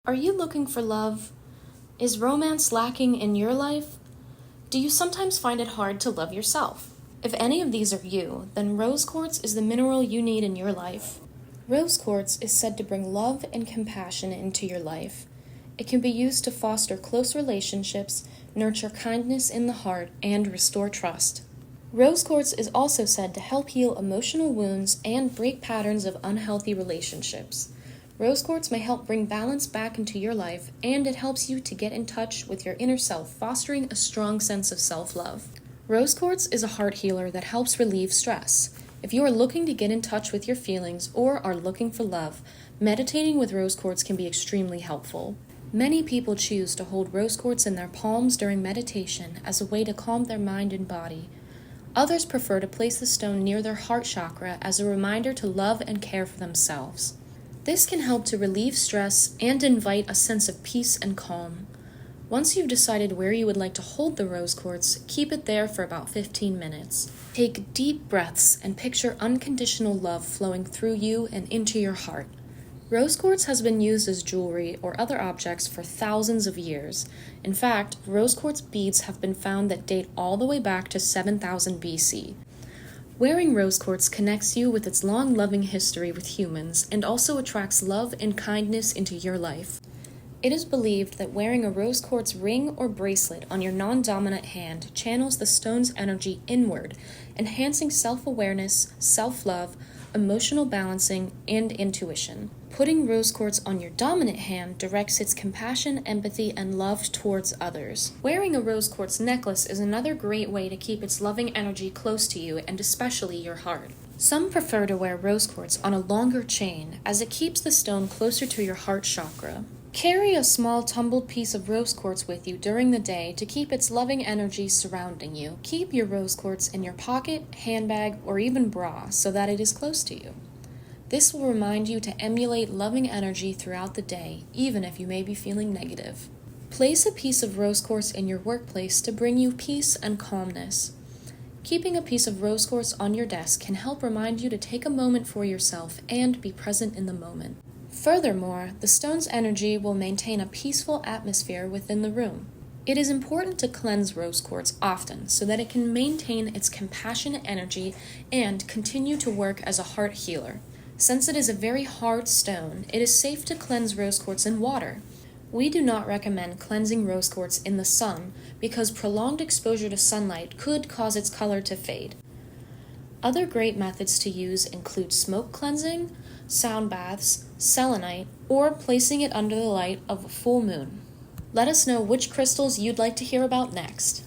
Are you looking for love? Is romance lacking in your life? Do you sometimes find it hard to love yourself? If any of these are you, then rose quartz is the mineral you need in your life. Rose quartz is said to bring love and compassion into your life. It can be used to foster close relationships, nurture kindness in the heart, and restore trust. Rose quartz is also said to help heal emotional wounds and break patterns of unhealthy relationships. Rose quartz may help bring balance back into your life, and it helps you to get in touch with your inner self, fostering a strong sense of self-love. Rose quartz is a heart healer that helps relieve stress. If you are looking to get in touch with your feelings or are looking for love, meditating with rose quartz can be extremely helpful. Many people choose to hold rose quartz in their palms during meditation as a way to calm their mind and body. Others prefer to place the stone near their heart chakra as a reminder to love and care for themselves. This can help to relieve stress and invite a sense of peace and calm. Once you've decided where you would like to hold the rose quartz, keep it there for about 15 minutes. Take deep breaths and picture unconditional love flowing through you and into your heart. Rose quartz has been used as jewelry or other objects for thousands of years. In fact, rose quartz beads have been found that date all the way back to 7000 BC. Wearing rose quartz connects you with its long loving history with humans and also attracts love and kindness into your life. It is believed that wearing a rose quartz ring or bracelet on your non-dominant hand channels the stone's energy inward, enhancing self-awareness, self-love, emotional balancing, and intuition. Putting rose quartz on your dominant hand directs its compassion, empathy, and love towards others. Wearing a rose quartz necklace is another great way to keep its loving energy close to you and especially your heart. Some prefer to wear rose quartz on a longer chain as it keeps the stone closer to your heart chakra. Carry a small tumbled piece of rose quartz with you during the day to keep its loving energy surrounding you. Keep your rose quartz in your pocket, handbag, or even bra so that it is close to you. This will remind you to emulate loving energy throughout the day, even if you may be feeling negative. Place a piece of rose quartz in your workplace to bring you peace and calmness. Keeping a piece of rose quartz on your desk can help remind you to take a moment for yourself and be present in the moment. Furthermore, the stone's energy will maintain a peaceful atmosphere within the room. It is important to cleanse rose quartz often so that it can maintain its compassionate energy and continue to work as a heart healer. Since it is a very hard stone, it is safe to cleanse rose quartz in water. We do not recommend cleansing rose quartz in the sun because prolonged exposure to sunlight could cause its color to fade. Other great methods to use include smoke cleansing, sound baths, selenite, or placing it under the light of a full moon. Let us know which crystals you'd like to hear about next.